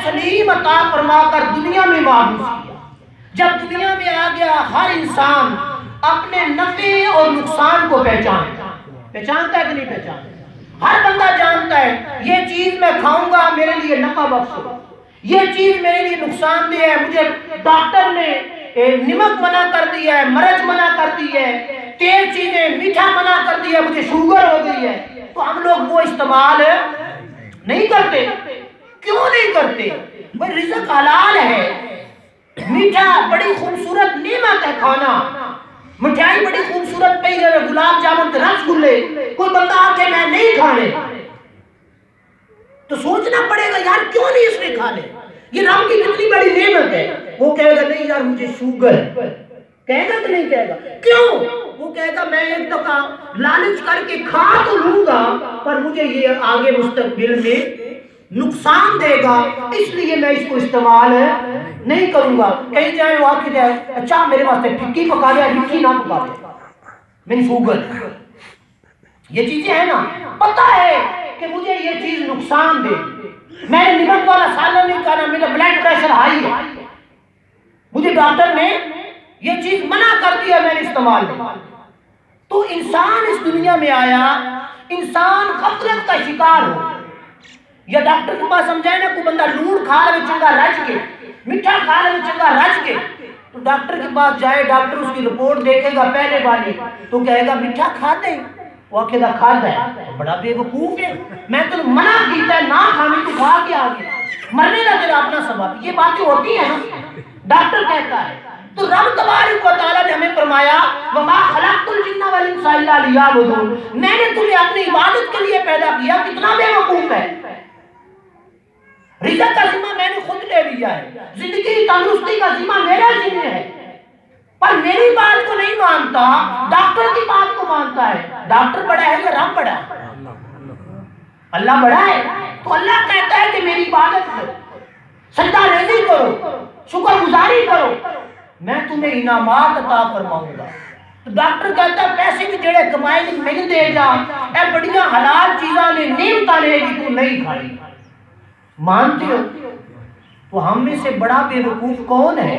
سلیم عطا فرما کر دنیا میں معبوس کیا. جب دنیا میں آ گیا ہر انسان اپنے نفع اور نقصان کو پہچانتا ہے کہ نہیں پہچانتا؟ ہر بندہ جانتا ہے یہ چیز میں کھاؤں گا میرے لیے نفع بخش ہو، یہ چیز میرے لیے نقصان دہ ہے، مجھے ڈاکٹر نے نمک منع کر دیا ہے، مرچ منع کر دی ہے، تیل چیزیں میٹھا منع کر دیا ہے، مجھے شوگر ہو گئی ہے، تو ہم لوگ وہ استعمال نہیں کرتے. کیوں نہیں کرتے؟ بھئی رزق حلال ہے، میٹھا بڑی خوبصورت نعمت ہے کھانا، مٹھائی بڑی خوبصورت پئی ہے، گلاب جامن رس گلے، کوئی بندہ آ کے میں نہیں کھانے تو سوچنا پڑے گا یار کیوں نہیں اس نے کھانے، یہ رب کی کتنی بڑی نعمت ہے. وہ کہے گا نہیں یار مجھے شوگر ہے، کہے گا کہ نہیں کہے گا؟ کیوں؟ وہ کہے گا میں ایک دفعہ لالچ کر کے کھا تو لوں گا پر مجھے یہ آگے مستقبل میں نقصان دے گا، اس لیے میں اس کو استعمال نہیں کروں گا. کہیں جائے وہ آ کے جائے اچھا میرے واسطے ٹھکی پکا دے، ٹھکی نہ پکا دے، میری شوگر. یہ چیزیں ہیں نا، پتہ ہے کہ مجھے یہ چیز نقصان دے، میں نے نمک والا سالن نہیں کھانا، میرا بلڈ پریشر ہائی ہے، مجھے ڈاکٹر نے یہ چیز منع کر دیا، میں نے استعمال نہیں. تو انسان اس دنیا میں آیا، انسان غفلت کا شکار ہو. یا ڈاکٹر کے پاس سمجھائے نا کوئی بندہ لون کھا لے چنگا رج کے، میٹھا کھا لے چنگا رج کے، تو ڈاکٹر کے پاس جائے، ڈاکٹر اس کی رپورٹ دیکھے گا پہلے والی تو کہے گا میٹھا کھاتے ہیں، وہ کہتا کھاتا ہے، بڑا بے وقوف ہے، میں تو منع کیتا ہے نہ کھانے تو کھا کے آگے مرنے کا تیرا اپنا سبب. یہ باتیں ہوتی ہیں نا، ڈاکٹر کہتا ہے. تو رب تبارک و تعالیٰ نے ہمیں فرمایا وَمَا خَلَقْتُ الْجِنَّ وَالْإِنسَ إِلَّا لِيَعْبُدُونِ، میں نے تمہیں اپنی عبادت کے لیے پیدا کیا. کتنا بے وقوف ہے. رزق کا ذمہ میں نے خود لے لیا ہے، زندگی تندرستی کا ذمہ میرا ذمہ ہے، پر میری بات کو نہیں مانتا، ڈاکٹر کی بات کو مانتا ہے. ڈاکٹر بڑا ہے یا رب بڑا ہے؟ اللہ بڑا ہے. تو اللہ کہتا ہے کہ میری عبادت کرو، سجدہ ریزی کرو، شکر گزاری کرو، میں تمہیں انعامات عطا فرماؤں گا. تو ڈاکٹر کہتا ہے پیسے بھی جڑے کمائے نہیں مل دے جا، اے بڑیاں حلال چیزاں نے نعمتاں نے بھی تو نہیں کھائی. مانتے ہو؟ تو ہم میں سے بڑا بے وقوف کون ہے؟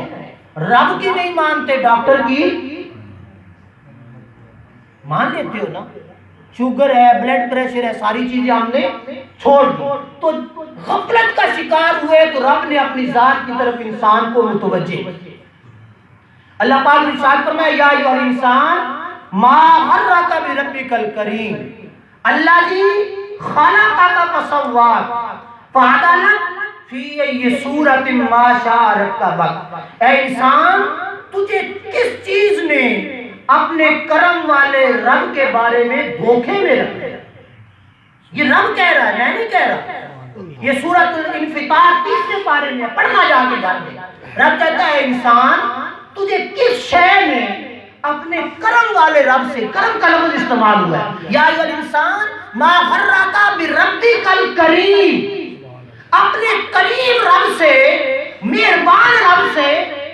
رب کی نہیں مانتے، ڈاکٹر کی مان لیتے ہو نا. شوگر ہے، بلڈ پریشر ہے، ساری چیزیں ہم نے چھوڑ دی. تو غفلت کا شکار ہوئے تو رب نے اپنی ذات کی طرف انسان کو متوجہ. اللہ پاک نے ارشاد فرمایا یا ایھا الانسان ما غرک بربک الکریم الذی خلقک فسواک فعدلک فی ای صورت ما شاء رکبک. اے انسان تجھے کس چیز نے اپنے کرم والے رب کے بارے میں دھوکے میں رکھا؟ یہ رب کہہ رہا ہے، میں نہیں کہہ رہا. یہ سورۃ الانفطار 30 پارے میں پڑھنا جا کے گھر میں. رب کہتا ہے انسان تجھے کس شے نے اپنے کرم والے رب سے، کرم کا لفظ استعمال ہوا ہے، یا ایھا الانسان ما غرک بربک الکریم، اپنے کریم رب سے، مہربان رب سے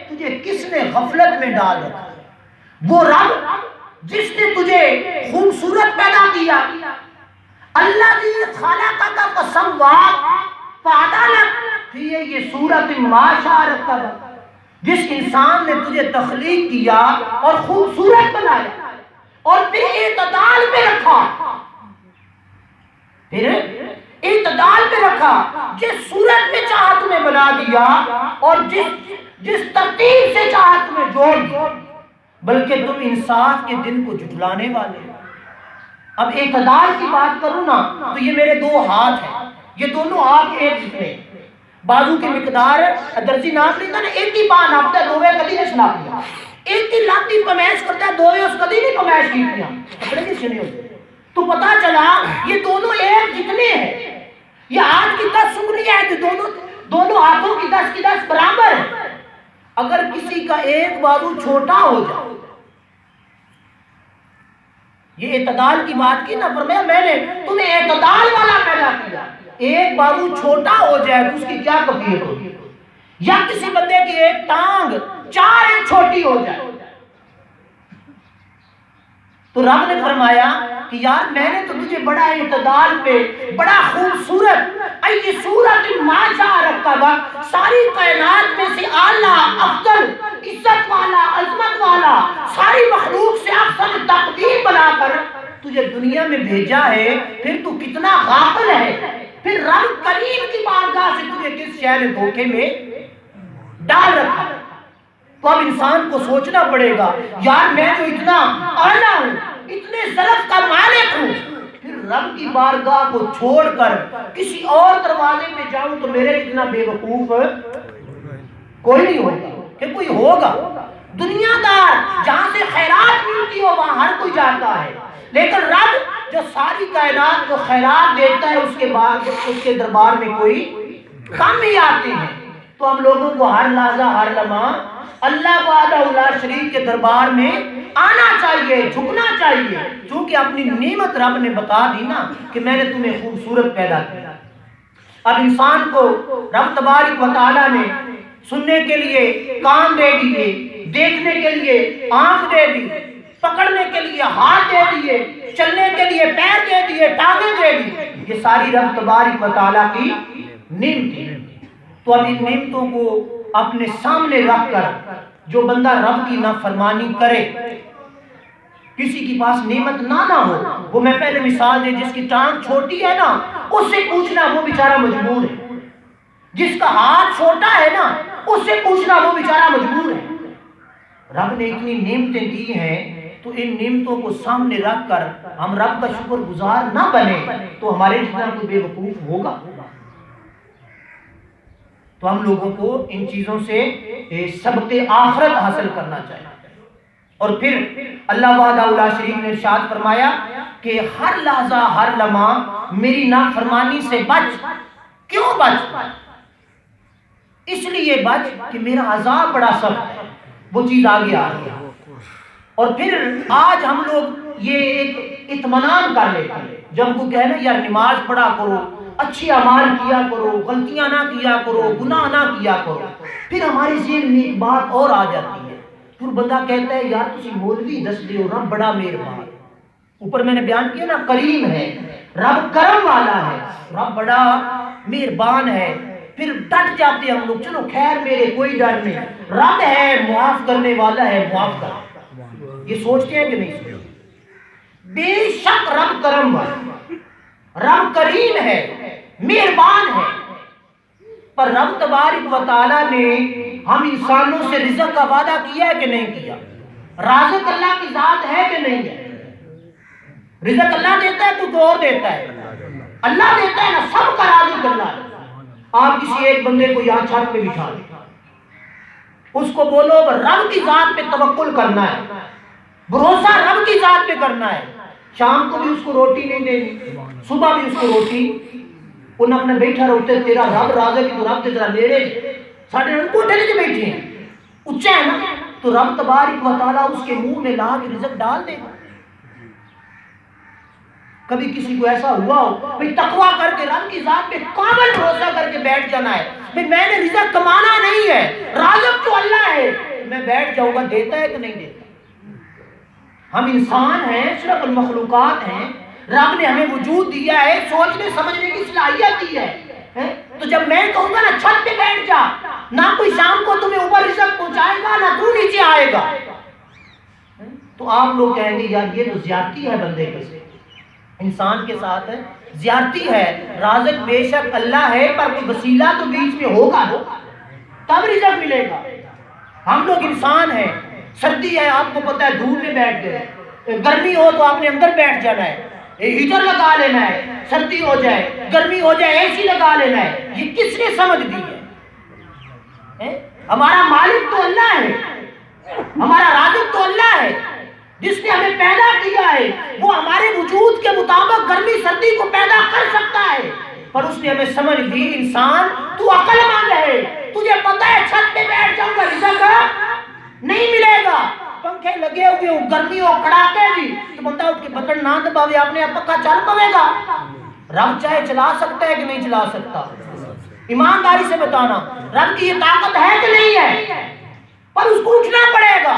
تجھے کس نے غفلت میں ڈال رکھا؟ وہ رب جس نے تجھے خوبصورت پیدا کیا، الذی خلقک فسواک فعدلک فی ای صورت ما شاء رکبک، جس انسان نے تجھے تخلیق کیا اور خوبصورت بنایا اور پھر اعتدال پہ رکھا، پھر اعتدال پہ رکھا، جس صورت میں چاہا تمہیں بنا دیا اور جس ترتیب سے چاہا تمہیں جوڑ دیا. بلکہ تم انصاف کے دن کو جھٹلانے والے. اب اعتدال کی بات کروں نا تو یہ میرے 2 ہاتھ ہیں، یہ دونوں ہاتھ ایک جتنے، بازو کی مقدار درسی ناپ لیتا نا، ایک ہی پاں ناپتا ہے، دووے کدی نہیں ناپ لیا، ایک ہی لاتی پمیش کرتا ہے، دووے اس کدی نہیں پمیش کی دیا. کپڑے کس نہیں ہوتے؟ تو پتا چلا یہ دونوں ایک جتنے ہیں. یہ ہاتھ کی 10 انگلیاں ہیں تو دونوں ہاتھوں کی 10 کی 10 برابر ہیں. اگر کسی کا ایک بازو چھوٹا ہو جائے، یہ اعتدال کی بات کی نا، فرمایا میں نے تمہیں اعتدال والا پیدا کیا. ایک بازو چھوٹا ہو جائے تو اس کی کیا کفیت ہوگی؟ یا کسی بندے کی ایک ٹانگ 4 انچ چھوٹی ہو جائے تو رب نے فرمایا کہ یار میں نے تو تجھے بڑا اعتدال پہ بڑا خوبصورت ای صورت ما شاء کا وقت ساری کائنات میں سے اعلیٰ افضل عزت والا عظمت والا ساری مخلوق سے افضل تقدیم بنا کر تجھے دنیا میں بھیجا ہے، پھر تو کتنا غافل ہے، پھر رب کریم کی بارگاہ سے تجھے کس شے نے دھوکے میں ڈال رکھا۔ تو اب انسان کو سوچنا پڑے گا یار میں جو اتنا اعلیٰ ہوں، اتنے ظرف کا مالک ہوں، پھر رب کی بارگاہ کو چھوڑ کر کسی اور دروازے پہ جاؤں تو میرے اتنا بے وقوف کوئی نہیں ہوگا کہ کوئی ہوگا۔ دنیا دار جہاں سے خیرات ملتی ہو وہاں ہر کوئی جاتا ہے، لیکن رب جو ساری کائنات کو خیرات دیتا ہے اس کے بعد اس کے دربار میں کوئی کم ہی آتے ہیں۔ تو ہم لوگوں کو ہر لحظہ ہر لمحہ اللہ وحدہ لا شریک کے دربار میں آنا چاہیے، جھکنا چاہیے، چونکہ اپنی نعمت رب نے بتا دی نا کہ میں نے تمہیں خوبصورت پیدا کیا۔ اب انسان کو رب تبارک و تعالیٰ نے سننے کے لیے کان دے دیے، دیکھنے کے لیے آنکھ دے دی، پکڑنے کے لیے ہاتھ دے دیے، چلنے کے لیے پیر دے دیے، ٹانگیں دے دی، یہ ساری رب تبارک و تعالیٰ کی نعمت۔ تو اب ان نعمتوں کو اپنے سامنے رکھ کر جو بندہ رب کی نافرمانی کرے، کسی کے پاس نعمت نہ ہو، وہ میں پہلے مثال دے، جس کی ٹانگ چھوٹی ہے نا اس سے پوچھنا وہ بیچارہ مجبور ہے، جس کا ہاتھ چھوٹا ہے نا اس سے پوچھنا وہ بیچارہ مجبور ہے۔ رب نے اتنی نعمتیں دی ہیں تو ان نعمتوں کو سامنے رکھ کر ہم رب کا شکر گزار نہ بنے تو ہمارے جتنا کوئی بے وقوف ہوگا۔ تو ہم لوگوں کو ان چیزوں سے سبق آخرت حاصل کرنا چاہیے۔ اور پھر اللہ وحدہ لا شریک نے ارشاد فرمایا کہ ہر لحظہ ہر لمحہ میری نافرمانی سے بچ۔ کیوں بچ؟ اس لیے بچ کہ میرا عذاب بڑا سخت ہے، وہ چیز آگے آ رہی ہے۔ اور پھر آج ہم لوگ یہ ایک اطمینان کر لیتے ہیں جب کو کہنا یار نماز پڑھا کرو، اچھی اعمال کیا کرو، غلطیاں نہ کیا کرو، گناہ نہ کیا کرو، پھر ہمارے ذہن میں ایک بات اور آ جاتی ہے، پھر بندہ کہتا ہے یار تسی مولوی دس دے ہو، رب بڑا مہربان، اوپر میں نے بیان کیا نا کریم ہے، رب کرم والا ہے، رب بڑا مہربان ہے، پھر ڈٹ جاتے ہم لوگ چلو خیر میرے کوئی ڈر نہیں، رب ہے معاف کرنے والا ہے معاف کر۔ یہ سوچتے ہیں کہ نہیں سوچتے؟ بے شک رب کرم والا، رب کریم ہے، مہربان ہے، پر رب تبارک و تعالیٰ نے ہم انسانوں سے رزق کا وعدہ کیا ہے کہ نہیں کیا؟ رازق اللہ کی ذات ہے کہ نہیں ہے؟ رزق اللہ دیتا ہے تو اور دیتا ہے؟ اللہ دیتا ہے نا، سب کا رازق اللہ ہے۔ آپ کسی ایک بندے کو یہاں چھت پہ بٹھا لیں، اس کو بولو رب کی ذات پہ توکل کرنا ہے، بھروسہ رب کی ذات پہ کرنا ہے، شام کو بھی اس کو روٹی نہیں دینی، صبح بھی اس کو روٹی، ان اپنے بیٹھا رہتے تیرا رب رازق کی تو رب کے ذرا نیڑے ساڑھے کوٹھے لے کے بیٹھے ہیں، اچھا ہے نا، تو رب تبارک و تعالیٰ اس کے منہ میں لا کے رزق ڈال دے گا۔ کبھی کسی کو ایسا ہوا ہو بھئی تقویٰ کر کے رب کی ذات پہ کامل بھروسہ کر کے بیٹھ جانا ہے، بھئی میں نے رزق کمانا نہیں ہے، رازق تو اللہ ہے، میں بیٹھ جاؤں گا، دیتا ہے کہ نہیں دیتا؟ ہم انسان ہیں، اشرف المخلوقات ہیں، رب نے ہمیں وجود دیا ہے، سوچنے سمجھنے کی صلاحیت دی ہے، تو جب میں کہوں گا نا چھت پہ بیٹھ جا، نہ کوئی شام کو تمہیں اوپر رزق پہنچائے گا نہ تو نیچے آئے گا، تو آپ لوگ کہیں گے یار یہ تو زیادتی ہے بندے کے سے، انسان کے ساتھ ہے زیادتی ہے، رازق بے شک اللہ ہے پر کوئی وسیلہ تو بیچ میں ہوگا تب رزق ملے گا۔ ہم لوگ انسان ہیں، سردی ہے آپ کو پتہ ہے دھوپ میں بیٹھ گئے، گرمی ہو تو آپ نے اندر بیٹھ جانا ہے، ہیٹر لگا لینا ہے، سردی ہو جائے گرمی ہو جائے اے سی لگا لینا ہے، یہ کس نے سمجھ دی ہے؟ ہمارا مالک تو اللہ ہے، ہمارا رازق تو اللہ ہے، جس نے ہمیں پیدا کیا ہے وہ ہمارے وجود کے مطابق گرمی سردی کو پیدا کر سکتا ہے، پر اس نے ہمیں سمجھ دی انسان تو عقل مند ہے، تجھے پتہ ہے چھت پہ بیٹھ جاؤں گا رزق نہیں ملے گا، پنکھے لگے ہوئے ہوں گرمی ہو کڑاکے بھی تو بندہ اٹھ کے بٹن نہ دباوے اپنے آپ پکا چل پوے گا۔ رب چاہے چلا سکتا ہے کہ نہیں چلا سکتا؟ ایمانداری سے بتانا رب کی یہ طاقت ہے کہ نہیں ہے؟ پر اس کو اٹھنا پڑے گا،